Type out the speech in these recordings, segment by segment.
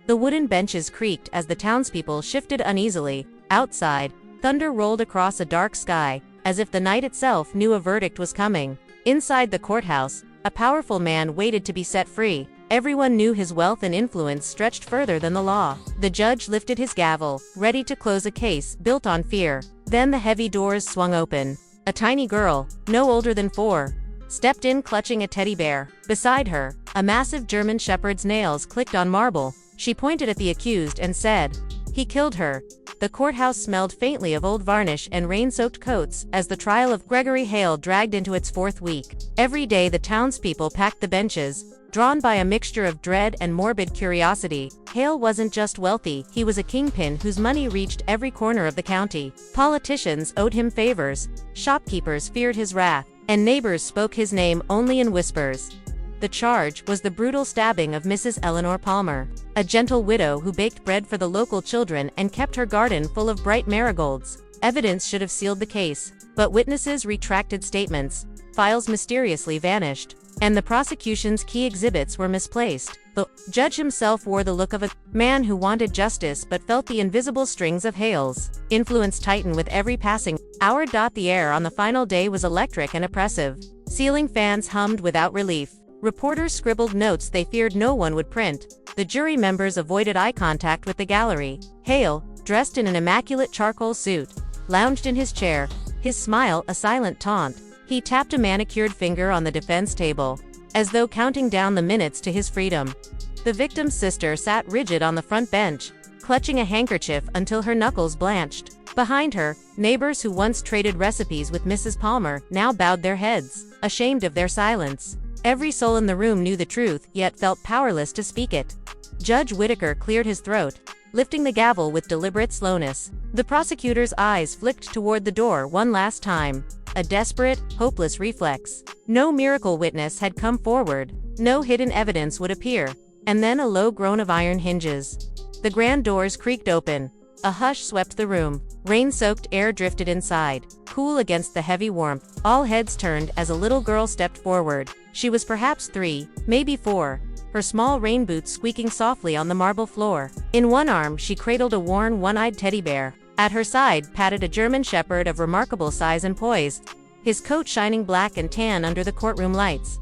The wooden benches creaked as the townspeople shifted uneasily. Outside, thunder rolled across a dark sky, as if the night itself knew a verdict was coming. Inside the courthouse, a powerful man waited to be set free. Everyone knew his wealth and influence stretched further than the law. The judge lifted his gavel, ready to close a case built on fear. Then the heavy doors swung open. A tiny girl, no older than 4, stepped in clutching a teddy bear. Beside her, a massive German shepherd's nails clicked on marble. She pointed at the accused and said, "He killed her." The courthouse smelled faintly of old varnish and rain-soaked coats as the trial of Gregory Hail dragged into its 4th week. Every day the townspeople packed the benches, drawn by a mixture of dread and morbid curiosity. Hail wasn't just wealthy, he was a kingpin whose money reached every corner of the county. Politicians owed him favors, shopkeepers feared his wrath, and neighbors spoke his name only in whispers. The charge was the brutal stabbing of Mrs. Eleanor Palmer, a gentle widow who baked bread for the local children and kept her garden full of bright marigolds. Evidence should have sealed the case, but witnesses retracted statements, files mysteriously vanished, and the prosecution's key exhibits were misplaced. The judge himself wore the look of a man who wanted justice but felt the invisible strings of Hale's influence tighten with every passing hour. The air on the final day was electric and oppressive. Ceiling fans hummed without relief. Reporters scribbled notes they feared no one would print. The jury members avoided eye contact with the gallery. Hale, dressed in an immaculate charcoal suit, lounged in his chair, his smile a silent taunt. He tapped a manicured finger on the defense table, as though counting down the minutes to his freedom. The victim's sister sat rigid on the front bench, clutching a handkerchief until her knuckles blanched. Behind her, neighbors who once traded recipes with Mrs. Palmer now bowed their heads, ashamed of their silence. Every soul in the room knew the truth, yet felt powerless to speak it. Judge Whittaker cleared his throat, lifting the gavel with deliberate slowness. The prosecutor's eyes flicked toward the door one last time, a desperate, hopeless reflex. No miracle witness had come forward, no hidden evidence would appear, and then a low groan of iron hinges. The grand doors creaked open. A hush swept the room. Rain-soaked air drifted inside, cool against the heavy warmth. All heads turned as a little girl stepped forward. She was perhaps 3, maybe 4, her small rain boots squeaking softly on the marble floor. In one arm she cradled a worn, one-eyed teddy bear. At her side patted a German shepherd of remarkable size and poise, his coat shining black and tan under the courtroom lights.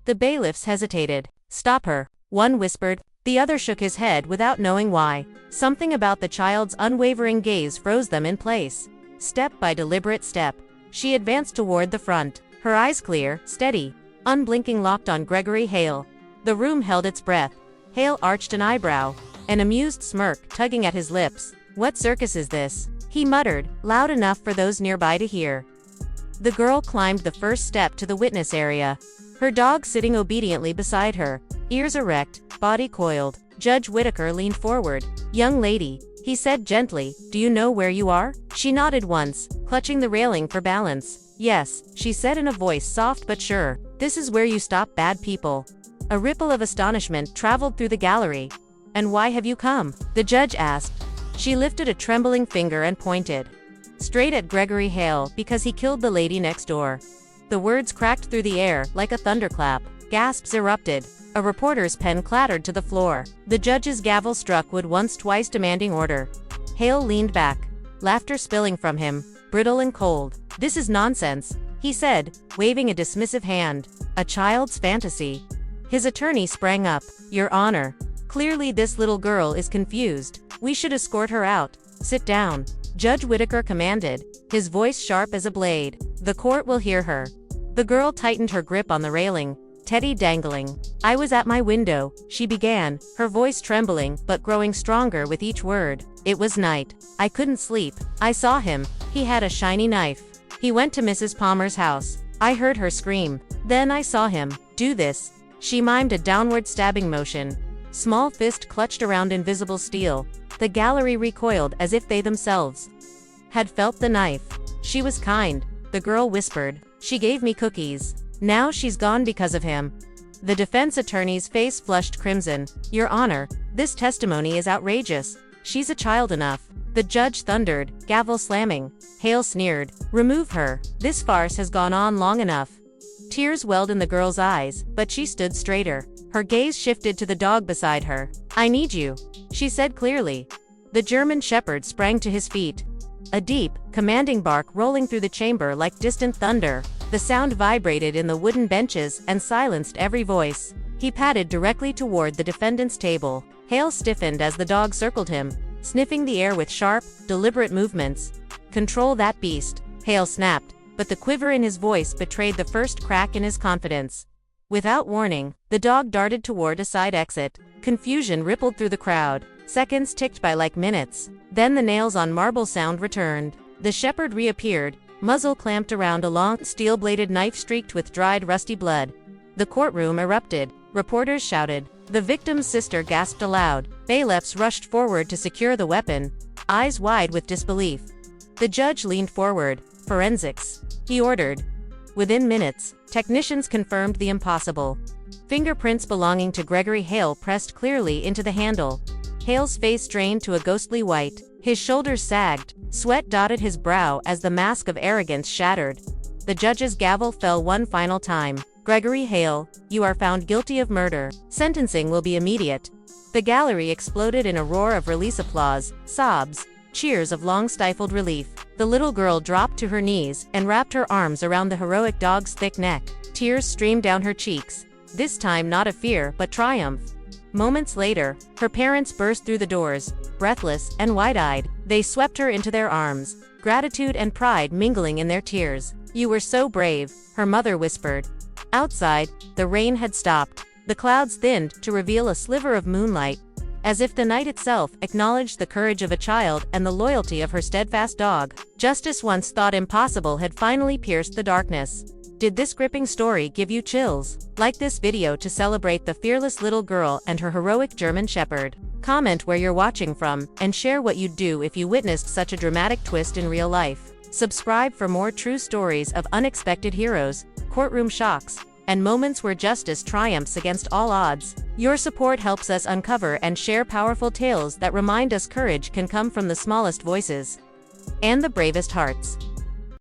The bailiffs hesitated. "Stop her," one whispered. The other shook his head without knowing why. Something about the child's unwavering gaze froze them in place. Step by deliberate step, she advanced toward the front, her eyes clear, steady, unblinking, locked on Gregory Hail. The room held its breath. Hail arched an eyebrow, an amused smirk tugging at his lips. "What circus is this?" he muttered, loud enough for those nearby to hear. The girl climbed the first step to the witness area, her dog sitting obediently beside her, ears erect, body coiled. Judge Whittaker leaned forward. "Young lady," he said gently, "do you know where you are?" She nodded once, clutching the railing for balance. "Yes," she said in a voice soft but sure. "This is where you stop bad people." A ripple of astonishment traveled through the gallery. "And why have you come?" the judge asked. She lifted a trembling finger and pointed straight at Gregory Hail. "Because he killed the lady next door." The words cracked through the air like a thunderclap. Gasps erupted. A reporter's pen clattered to the floor. The judge's gavel struck wood once, twice, demanding order. Hale leaned back, laughter spilling from him, brittle and cold. "This is nonsense," he said, waving a dismissive hand. "A child's fantasy." His attorney sprang up. "Your Honor, clearly this little girl is confused. We should escort her out." "Sit down," Judge Whittaker commanded, his voice sharp as a blade. "The court will hear her." The girl tightened her grip on the railing, teddy dangling. "I was at my window," she began, her voice trembling but growing stronger with each word. "It was night. I couldn't sleep. I saw him. He had a shiny knife. He went to Mrs. Palmer's house. I heard her scream. Then I saw him do this." She mimed a downward stabbing motion. Small fist clutched around invisible steel. The gallery recoiled as if they themselves had felt the knife. "She was kind," the girl whispered. "She gave me cookies. Now she's gone because of him." The defense attorney's face flushed crimson. "Your Honor, this testimony is outrageous. She's a child enough." The judge thundered, gavel slamming. Hale sneered. "Remove her. This farce has gone on long enough." Tears welled in the girl's eyes, but she stood straighter. Her gaze shifted to the dog beside her. "I need you," she said clearly. The German Shepherd sprang to his feet. A deep, commanding bark rolling through the chamber like distant thunder. The sound vibrated in the wooden benches and silenced every voice. He padded directly toward the defendant's table. Hale stiffened as the dog circled him, sniffing the air with sharp, deliberate movements. "Control that beast," Hale snapped, but the quiver in his voice betrayed the first crack in his confidence. Without warning, the dog darted toward a side exit. Confusion rippled through the crowd. Seconds ticked by like minutes. Then the nails on marble sound returned. The shepherd reappeared, muzzle clamped around a long, steel-bladed knife streaked with dried, rusty blood. The courtroom erupted. Reporters shouted. The victim's sister gasped aloud. Bailiffs rushed forward to secure the weapon, eyes wide with disbelief. The judge leaned forward. "Forensics," he ordered. Within minutes, technicians confirmed the impossible. Fingerprints belonging to Gregory Hail pressed clearly into the handle. Hale's face drained to a ghostly white. His shoulders sagged. Sweat dotted his brow as the mask of arrogance shattered. The judge's gavel fell one final time. "Gregory Hail, you are found guilty of murder. Sentencing will be immediate." The gallery exploded in a roar of release applause, sobs, cheers of long-stifled relief. The little girl dropped to her knees and wrapped her arms around the heroic dog's thick neck. Tears streamed down her cheeks, this time not of fear but triumph. Moments later, her parents burst through the doors, breathless and wide-eyed. They swept her into their arms, gratitude and pride mingling in their tears. "You were so brave," her mother whispered. Outside, the rain had stopped. The clouds thinned to reveal a sliver of moonlight, as if the night itself acknowledged the courage of a child and the loyalty of her steadfast dog. Justice once thought impossible had finally pierced the darkness. Did this gripping story give you chills? Like this video to celebrate the fearless little girl and her heroic German Shepherd. Comment where you're watching from, and share what you'd do if you witnessed such a dramatic twist in real life. Subscribe for more true stories of unexpected heroes, courtroom shocks, and moments where justice triumphs against all odds. Your support helps us uncover and share powerful tales that remind us courage can come from the smallest voices and the bravest hearts.